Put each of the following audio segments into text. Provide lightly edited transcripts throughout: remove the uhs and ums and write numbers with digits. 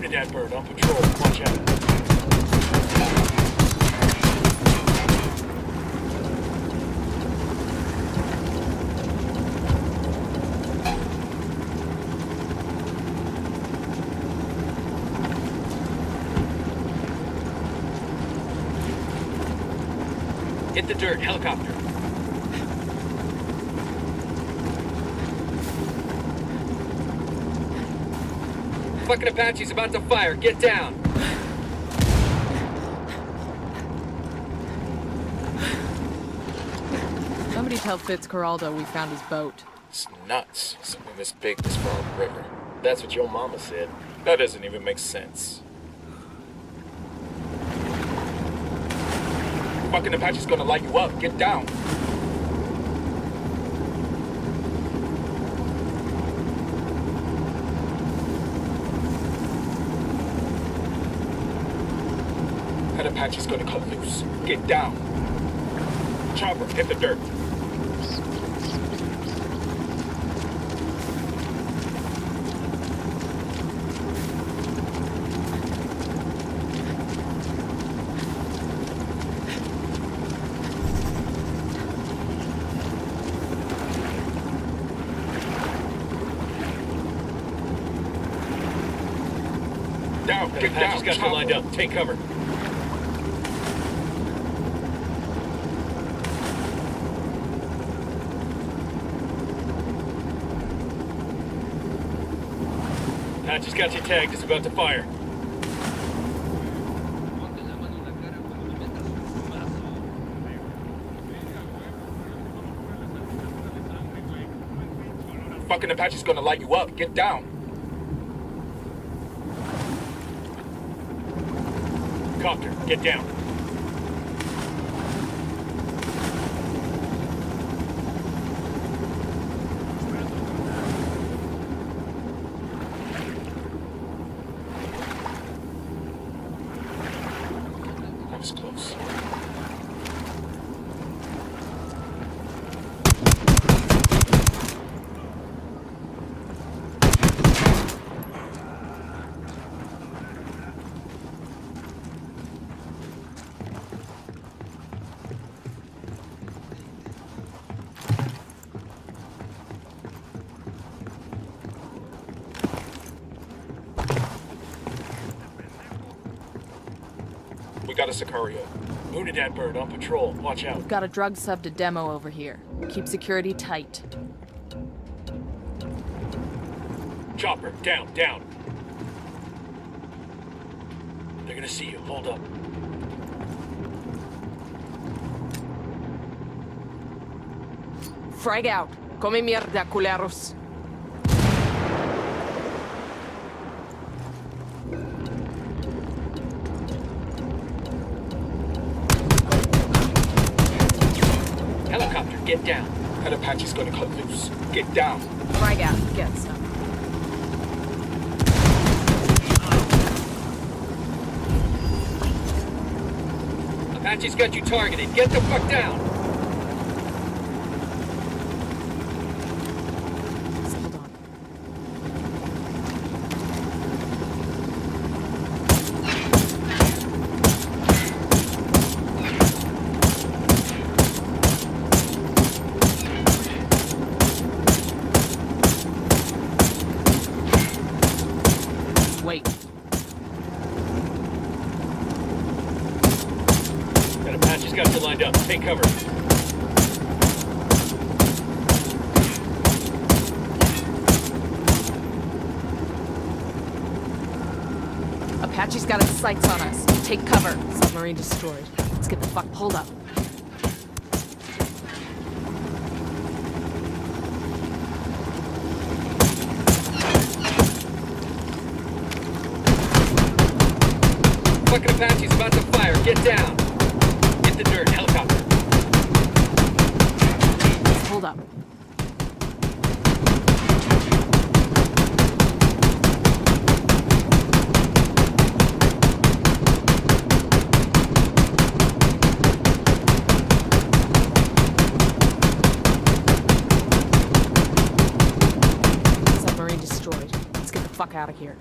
Wounded that bird on patrol. Watch out. Hit the dirt, helicopter. Fucking Apache's about to fire. Get down. Somebody tell Fitzcarraldo we found his boat. It's nuts. Something this big this far up the river. That's what your mama said. That doesn't even make sense. Fucking Apache's gonna light you up. Get down. That Apache's gonna cut loose. Get down. Chopper, hit the dirt. Down, get down. Apache's got you lined up. Take cover. Apache's got you tagged. It's about to fire. Fucking Apache's gonna light you up. Get down. Copter, get down. That was close. We got a Sicario. Wounded that bird on patrol. Watch out. We've got a drug sub to demo over here. Keep security tight. Chopper, down, down. They're gonna see you. Hold up. Frag out. Come mierda, culeros. Helicopter, get down. That Apache's gonna cut loose. Get down. Frag out. Get some. Apache's got you targeted. Get the fuck down. Hold on. Wait. That Apache's got you lined up. Take cover. Apache's got its sights on us. Take cover. Submarine destroyed. Let's get the fuck. Hold up. Fucking Apache's about to fire. Get down. Hit the dirt. Helicopter. Hold up. Submarine destroyed. Let's get the fuck out of here.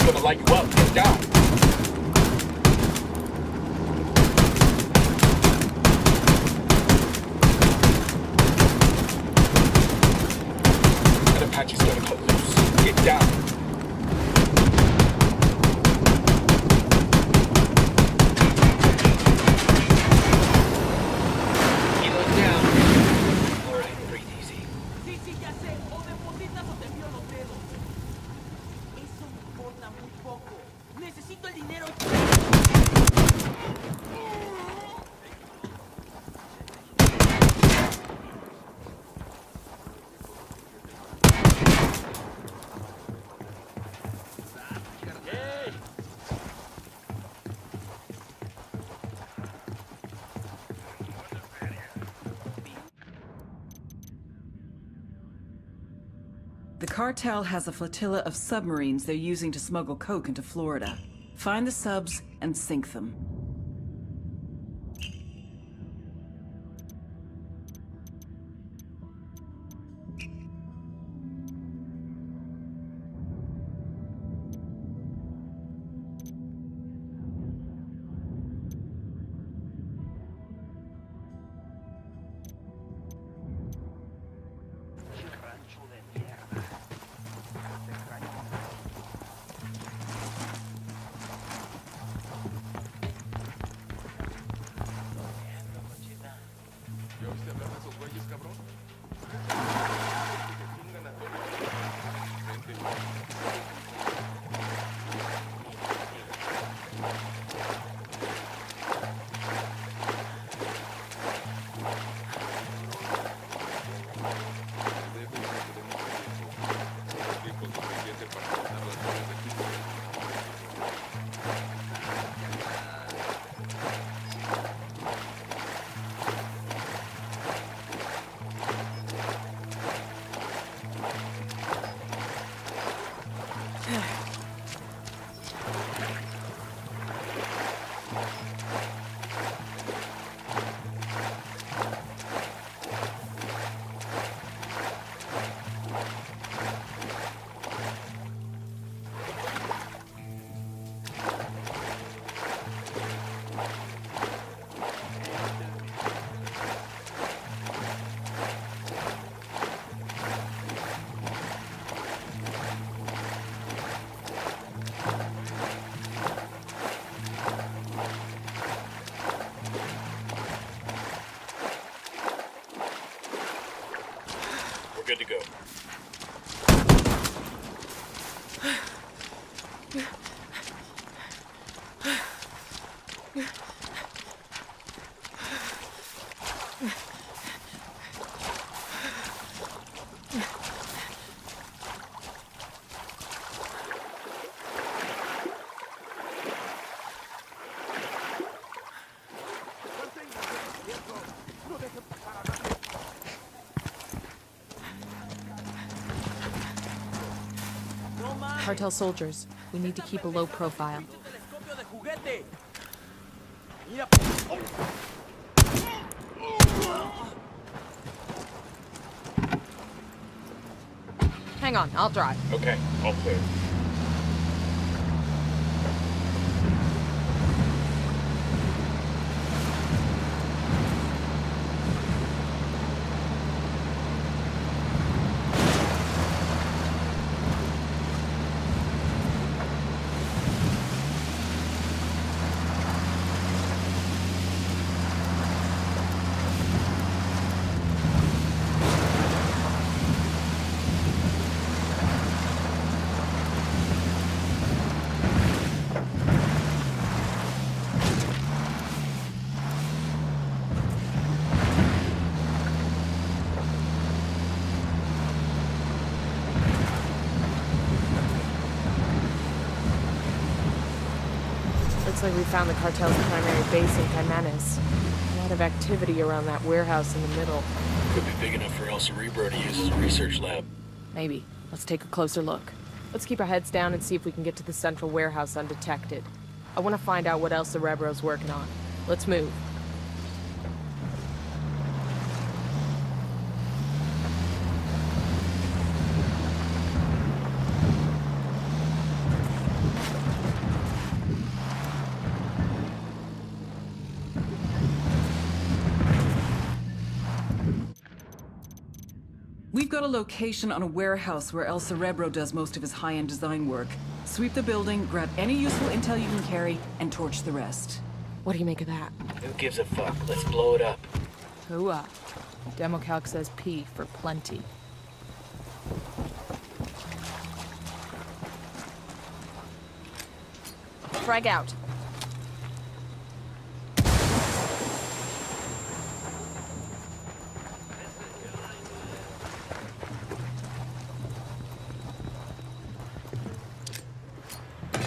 Apache's gonna light you up. Get down. That Apache's gonna cut loose. Get down. The cartel has a flotilla of submarines they're using to smuggle coke into Florida. Find the subs and sink them. Good to go. Cartel soldiers. We need to keep a low profile. Hang on, I'll drive. Okay, all clear. Looks like we found the cartel's primary base in CAIMANES. A lot of activity around that warehouse in the middle. Could be big enough for El Cerebro to use as a research lab. Maybe. Let's take a closer look. Let's keep our heads down and see if we can get to the central warehouse undetected. I want to find out what else Cerebro's working on. Let's move. We've got a location on a warehouse where El Cerebro does most of his high-end design work. Sweep the building, grab any useful intel you can carry, and torch the rest. What do you make of that? Who gives a fuck? Let's blow it up. Hooah. Democalc says P for plenty. Frag out.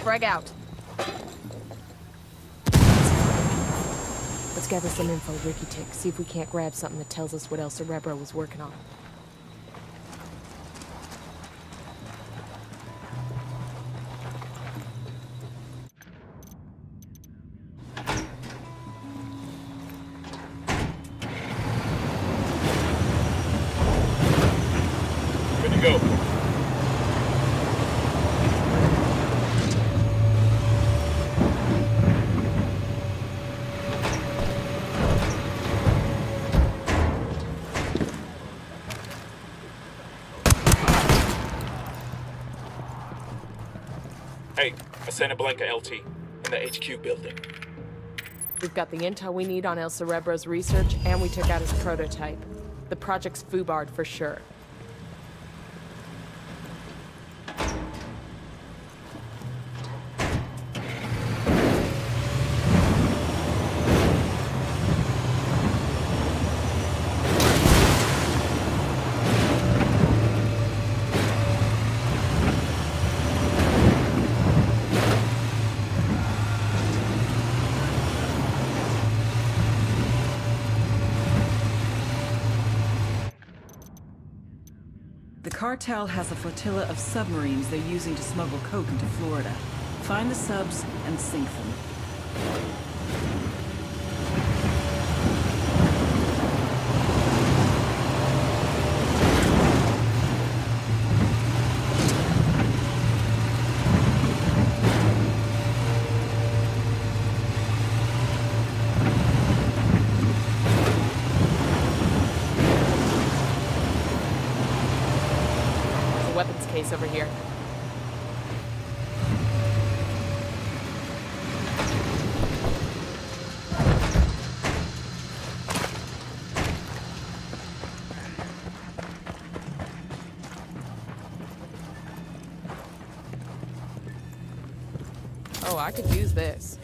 Frag out. Let's gather some info, Ricky Tick. See if we can't grab something that tells us what El Cerebro was working on. Good to go. Hey, I sent a Blanca LT in the HQ building. We've got the intel we need on El Cerebro's research, and we took out his prototype. The project's foobarred for sure. The cartel has a flotilla of submarines they're using to smuggle coke into Florida. Find the subs and sink them. Weapons case over here. Oh, I could use this.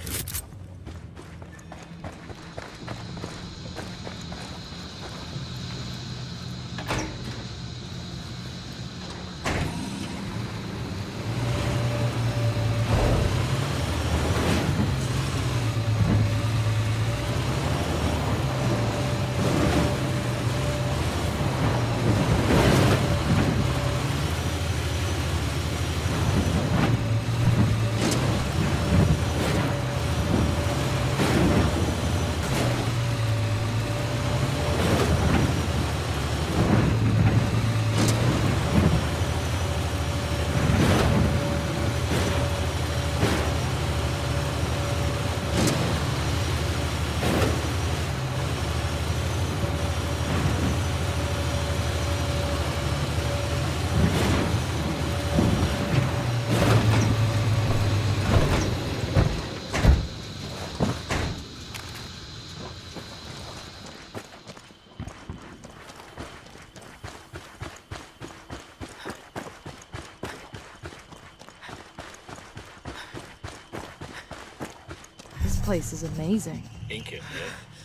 This place is amazing. Incan, yeah?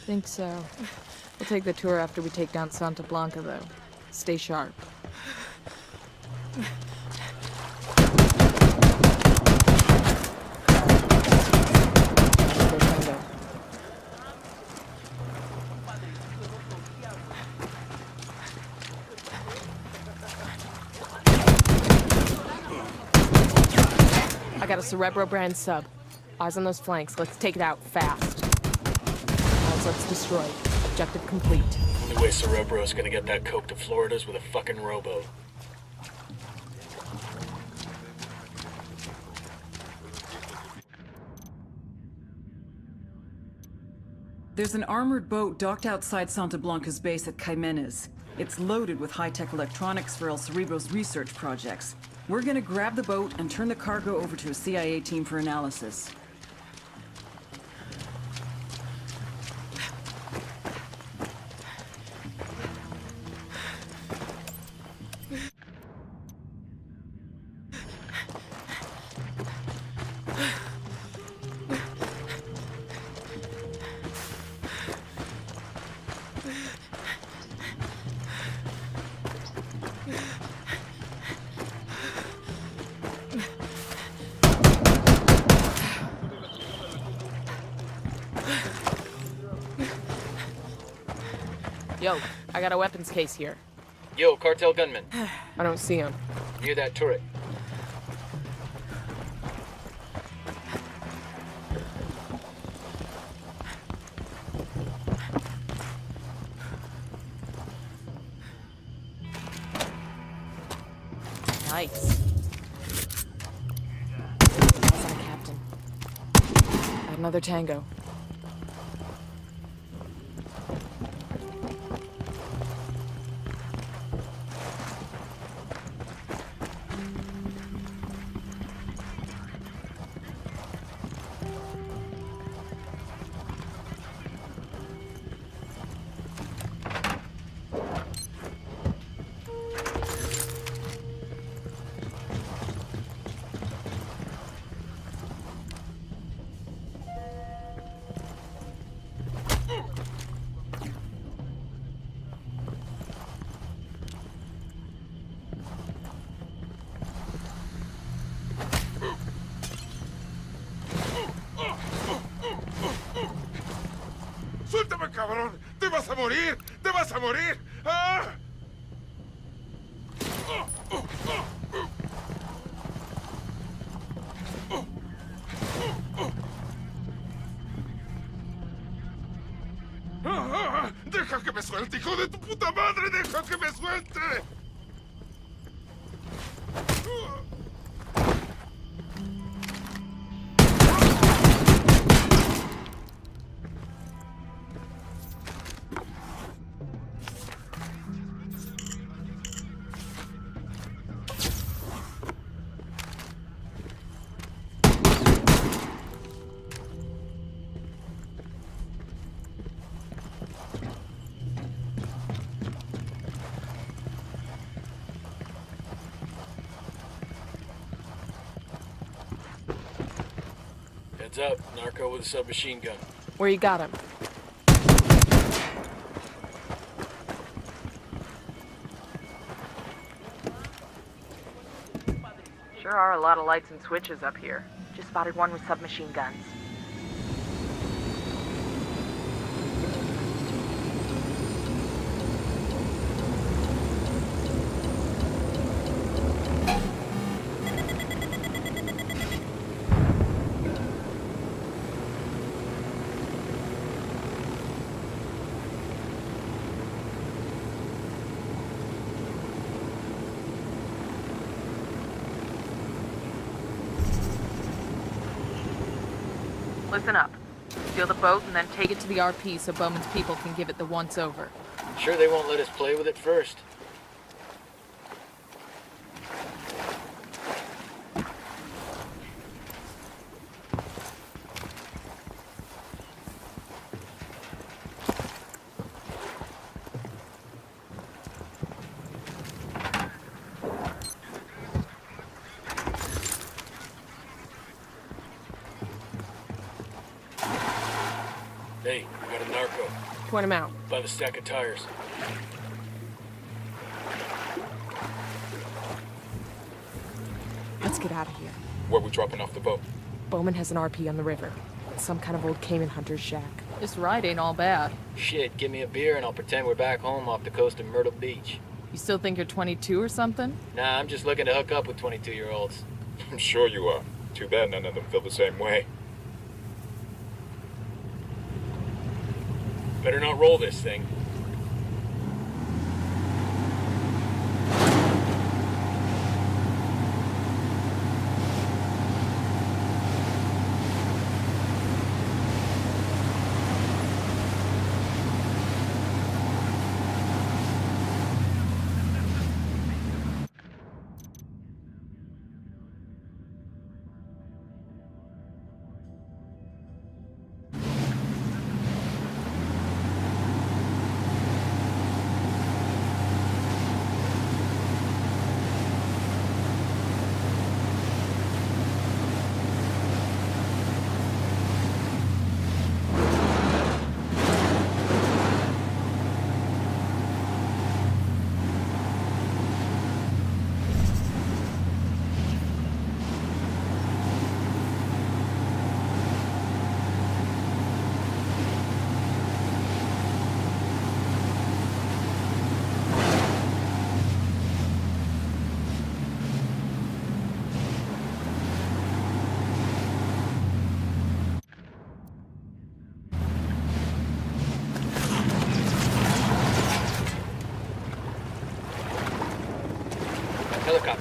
Think so. We'll take the tour after we take down Santa Blanca, though. Stay sharp. I got a Cerebro brand sub. Eyes on those flanks. Let's take it out fast. Let's destroy. Objective complete. Only way Cerebro's gonna get that coke to Florida is with a fucking rowboat. There's an armored boat docked outside Santa Blanca's base at CAIMANES. It's loaded with high-tech electronics for El Cerebro's research projects. We're gonna grab the boat and turn the cargo over to a CIA team for analysis. Yo, I got a weapons case here. Yo, cartel gunman. I don't see him. Near that turret. Nice. That's on a captain. Got another tango. ¡Suéltame, cabrón! ¡Te vas a morir! ¡Te vas a morir! ¡Ah! ¡Deja que me suelte, hijo de tu puta madre! ¡Deja que me suelte! Heads up, narco with a submachine gun. Where you got him? Sure are a lot of lights and switches up here. Just spotted one with submachine guns. Listen up. Steal the boat and then take it to the RP so Bowman's people can give it the once-over. Sure they won't let us play with it first. Hey, we got a narco. Point him out. By the stack of tires. Let's get out of here. Where we dropping off the boat? Bowman has an RP on the river. It's some kind of old caiman hunter's shack. This ride ain't all bad. Shit, give me a beer and I'll pretend we're back home off the coast of Myrtle Beach. You still think you're 22 or something? Nah, I'm just looking to hook up with 22-year-olds. I'm sure you are. Too bad none of them feel the same way. Better not roll this thing.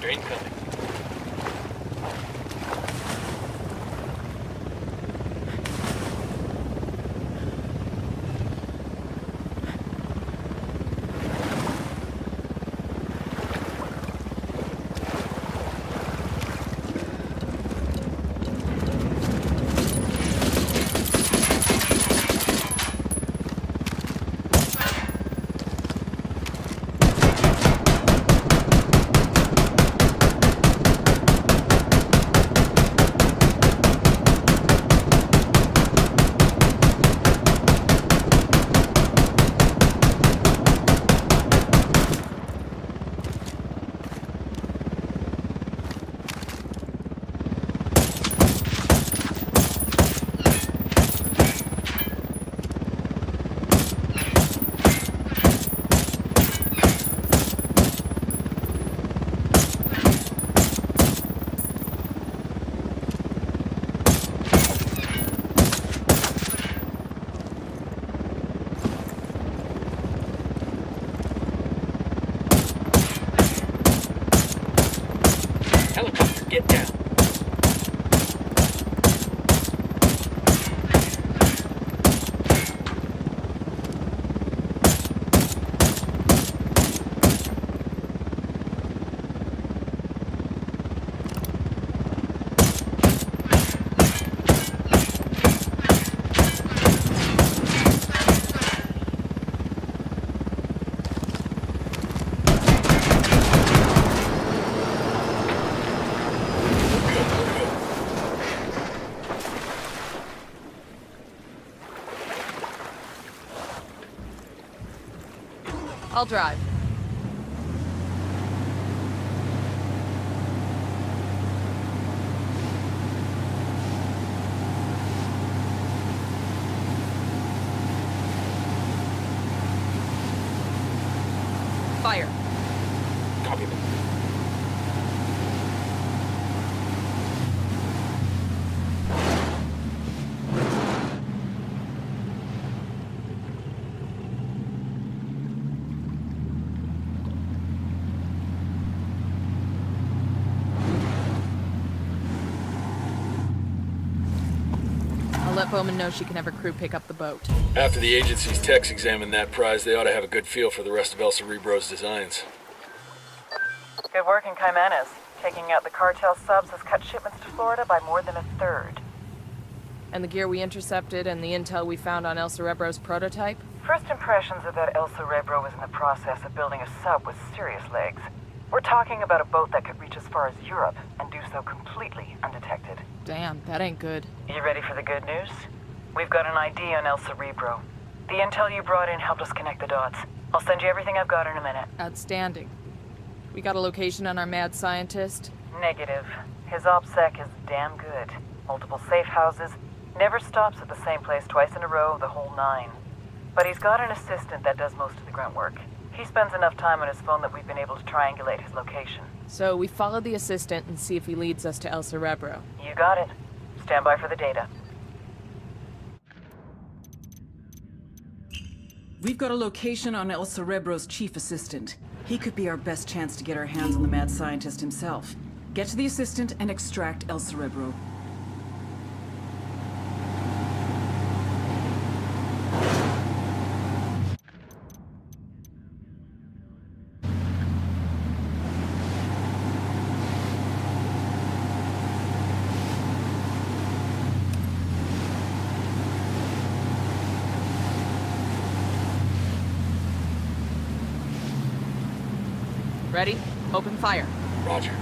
Helicopter incoming. Helicopter, get down. I'll drive. Fire. Copy that. I'll let Bowman know she can have her crew pick up the boat. After the agency's techs examine that prize, they ought to have a good feel for the rest of El Cerebro's designs. Good work in CAIMANES. Taking out the cartel subs has cut shipments to Florida by more than a third. And the gear we intercepted and the intel we found on El Cerebro's prototype? First impressions are that El Cerebro was in the process of building a sub with serious legs. We're talking about a boat that could reach as far as Europe and do so completely undetected. Damn, that ain't good. You ready for the good news? We've got an ID on El Cerebro. The intel you brought in helped us connect the dots. I'll send you everything I've got in a minute. Outstanding. We got a location on our mad scientist? Negative. His OPSEC is damn good. Multiple safe houses. Never stops at the same place twice in a row, the whole nine. But he's got an assistant that does most of the grunt work. He spends enough time on his phone that we've been able to triangulate his location. So we follow the assistant and see if he leads us to El Cerebro. You got it. Stand by for the data. We've got a location on El Cerebro's chief assistant. He could be our best chance to get our hands on the mad scientist himself. Get to the assistant and extract El Cerebro. Ready? Open fire. Roger.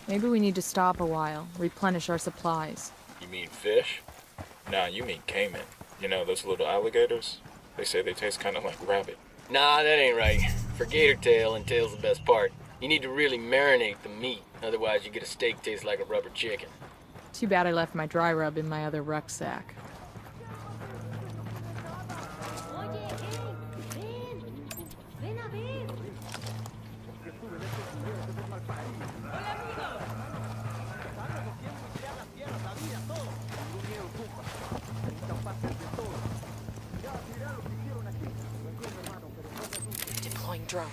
Maybe we need to stop a while, replenish our supplies. You mean fish? Nah, you mean caiman. You know, those little alligators? They say they taste kind of like rabbit. Nah, that ain't right. For gator tail, and tail's the best part. You need to really marinate the meat, otherwise you get a steak taste like a rubber chicken. Too bad I left my dry rub in my other rucksack. drone.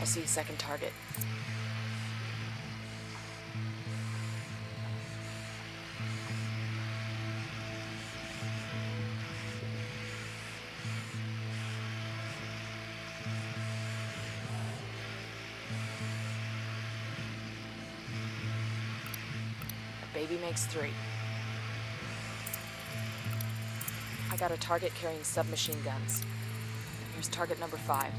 I see a second target. A baby makes 3. I got a target carrying submachine guns. Here's target number 5.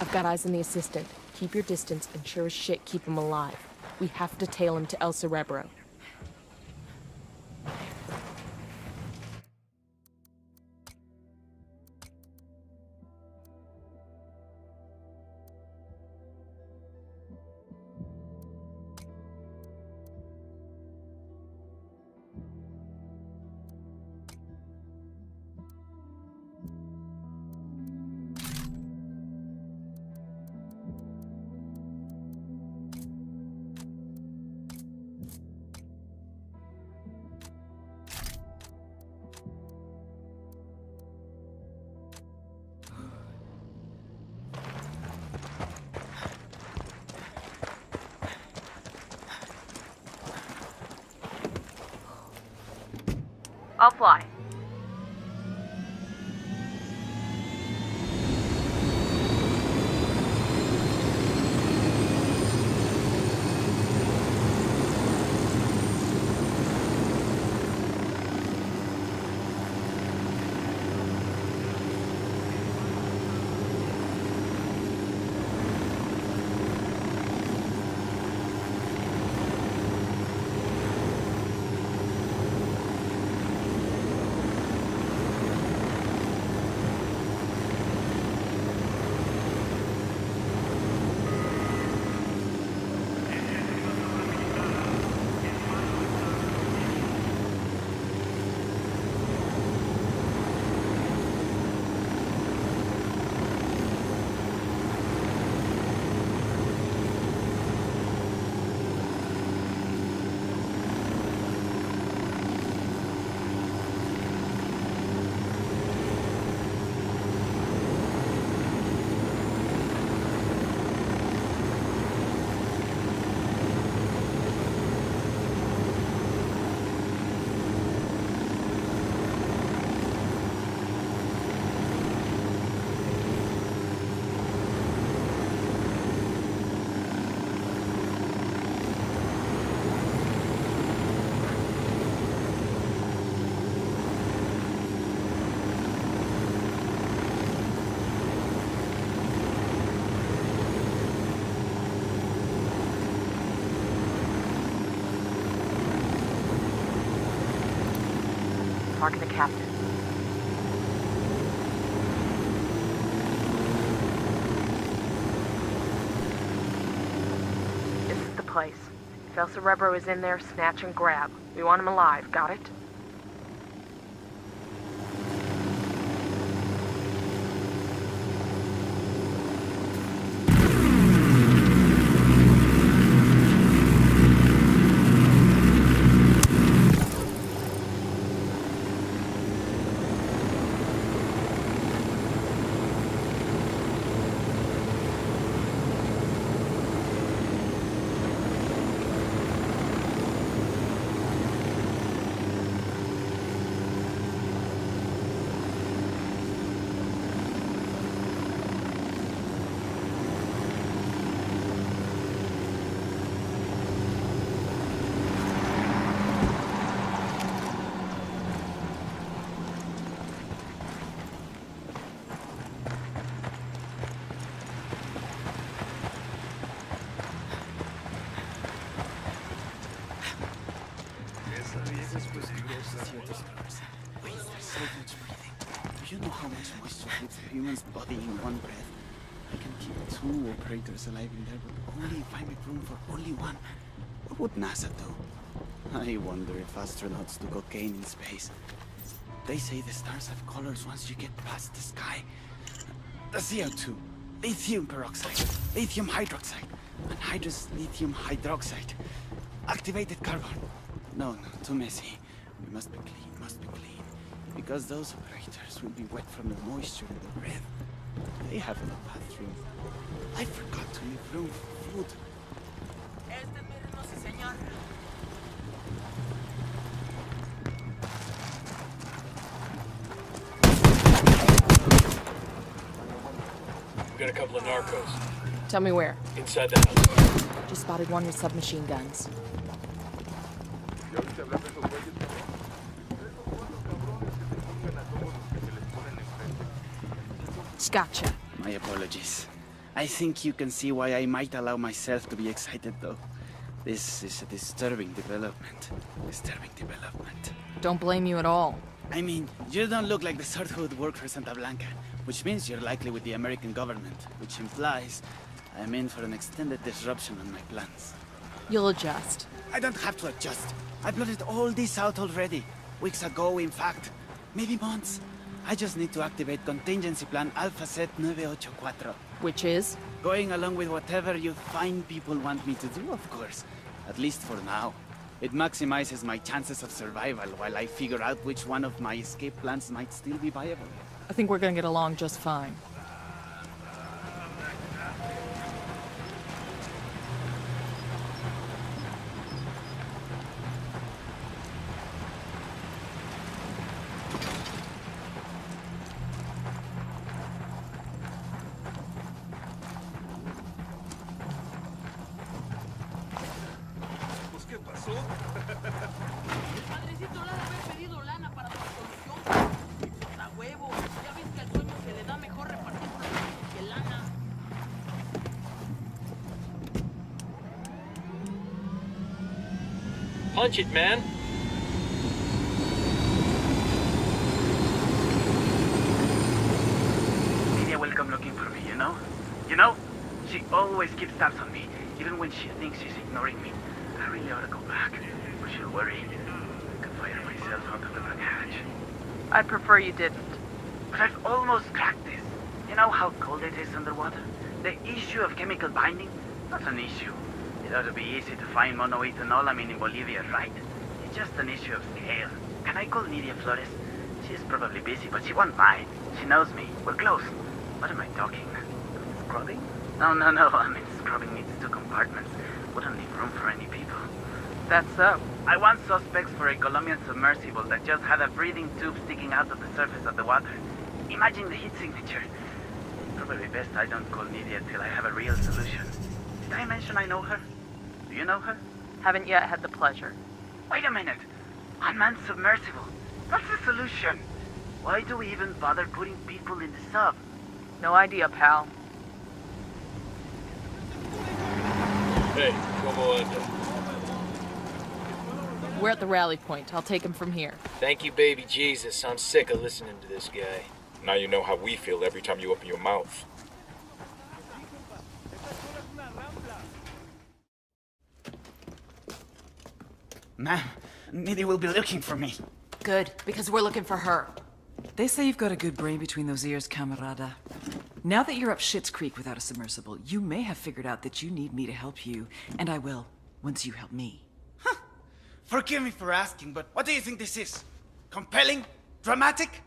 I've got eyes on the assistant. Keep your distance and sure as shit keep him alive. We have to tail him to El Cerebro. I'll fly. Marking the captain. This is the place. If El Cerebro is in there, snatch and grab. We want him alive, got it? CO2 scrubbers. Waste, there's so much breathing. Do you know how much moisture hits a human's body in one breath? I can keep 2 operators alive in there, but only if I make room for only one. What would NASA do? I wonder if astronauts do cocaine in space. They say the stars have colors once you get past the sky. The CO2, lithium peroxide, lithium hydroxide, anhydrous lithium hydroxide. Activated carbon. No, too messy. We must be clean. Because those operators will be wet from the moisture in the breath. They have no bathroom. I forgot to leave room for food. We got a couple of narcos. Tell me where. Inside the house. Just spotted one with submachine guns. Gotcha. My apologies. I think you can see why I might allow myself to be excited, though. This is a disturbing development. Don't blame you at all. I mean, you don't look like the sort who would work for Santa Blanca, which means you're likely with the American government, which implies I'm in for an extended disruption on my plans. You'll adjust. I don't have to adjust. I blotted all this out already. Weeks ago, in fact. Maybe months. I just need to activate contingency plan Alpha Set 984. Which is? Going along with whatever you fine people want me to do, of course. At least for now. It maximizes my chances of survival while I figure out which one of my escape plans might still be viable. I think we're gonna get along just fine. Punch it, man. Lydia will come looking for me, you know? You know? She always keeps tabs on me, even when she thinks she's ignoring me. I really ought to go back, or she'll worry. I could fire myself out of the back hatch. I'd prefer you didn't. But I've almost cracked this. You know how cold it is underwater? The issue of chemical binding? Not an issue. It ought to be easy to find monoethanolamine in Bolivia, right? It's just an issue of scale. Can I call Nidia Flores? She's probably busy, but she won't mind. She knows me. We're close. What am I talking? Scrubbing? No. I mean, scrubbing needs 2 compartments. Wouldn't leave room for any people. That's so. I want suspects for a Colombian submersible that just had a breathing tube sticking out of the surface of the water. Imagine the heat signature. It's probably best I don't call Nidia till I have a real solution. Did I mention I know her? Do you know her? Haven't yet had the pleasure. Wait a minute. Unmanned submersible. What's the solution? Why do we even bother putting people in the sub? No idea, pal. Hey, como anda? We're at the rally point. I'll take him from here. Thank you, baby Jesus. I'm sick of listening to this guy. Now you know how we feel every time you open your mouth. Ma'am, Nidia will be looking for me. Good, because we're looking for her. They say you've got a good brain between those ears, camarada. Now that you're up Schitt's Creek without a submersible, you may have figured out that you need me to help you, and I will, once you help me. Huh. Forgive me for asking, but what do you think this is? Compelling? Dramatic?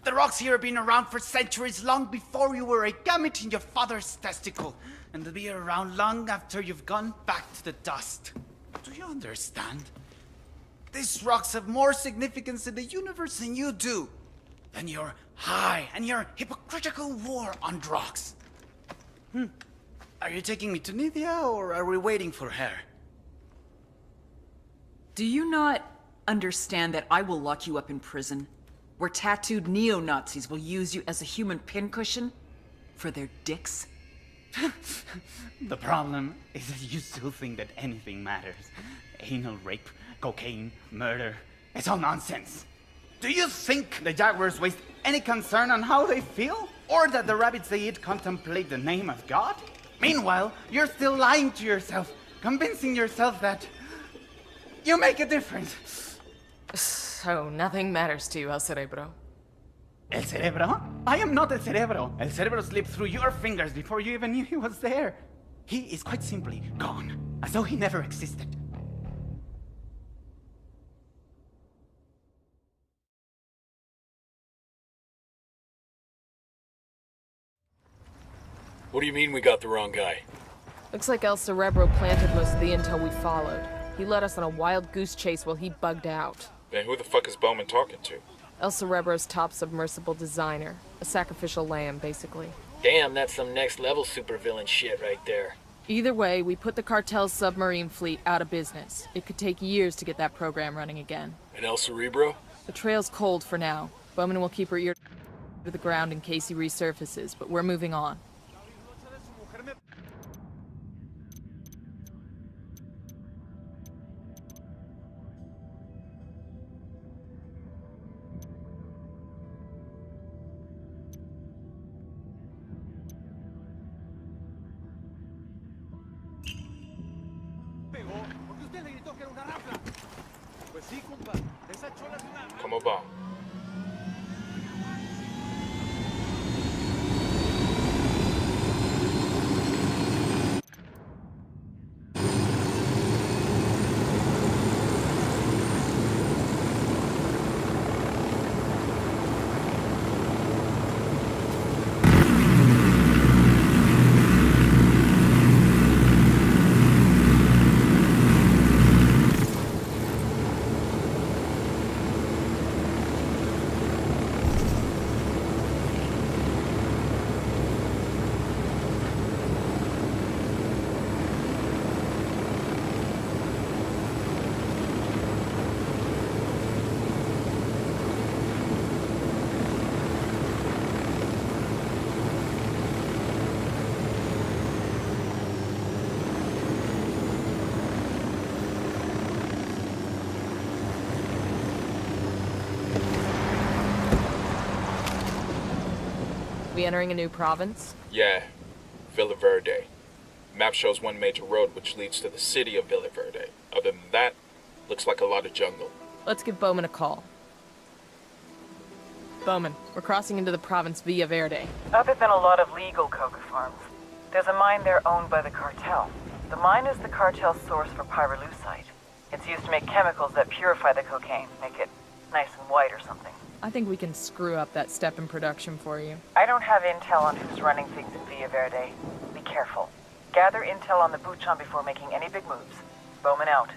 The rocks here have been around for centuries, long before you were a gamete in your father's testicle, and they'll be around long after you've gone back to the dust. Do you understand? These rocks have more significance in the universe than you do. Than your high and your hypocritical war on rocks. Are you taking me to Nidia, or are we waiting for her? Do you not understand that I will lock you up in prison, where tattooed neo-Nazis will use you as a human pincushion for their dicks? The problem is that you still think that anything matters. Anal rape, cocaine, murder. It's all nonsense. Do you think the jaguars waste any concern on how they feel? Or that the rabbits they eat contemplate the name of God? Meanwhile, you're still lying to yourself, convincing yourself that you make a difference. So nothing matters to you, El Cerebro. El Cerebro? I am not El Cerebro. El Cerebro slipped through your fingers before you even knew he was there. He is quite simply gone, as though he never existed. What do you mean we got the wrong guy? Looks like El Cerebro planted most of the intel we followed. He led us on a wild goose chase while he bugged out. Then who the fuck is Bowman talking to? El Cerebro's top submersible designer. A sacrificial lamb, basically. Damn, that's some next-level supervillain shit right there. Either way, we put the cartel's submarine fleet out of business. It could take years to get that program running again. And El Cerebro? The trail's cold for now. Bowman will keep her ear to the ground in case he resurfaces, but we're moving on. Come about. We entering a new province? Yeah, Villa Verde. Map shows one major road which leads to the city of Villa Verde. Other than that, looks like a lot of jungle. Let's give Bowman a call. Bowman, we're crossing into the province via Verde. Other than a lot of legal coca farms, there's a mine there owned by the cartel. The mine is the cartel's source for pyrolusite. It's used to make chemicals that purify the cocaine, make it nice and white or something. I think we can screw up that step in production for you. I don't have intel on who's running things in Villa Verde. Be careful. Gather intel on the Buchan before making any big moves. Bowman out.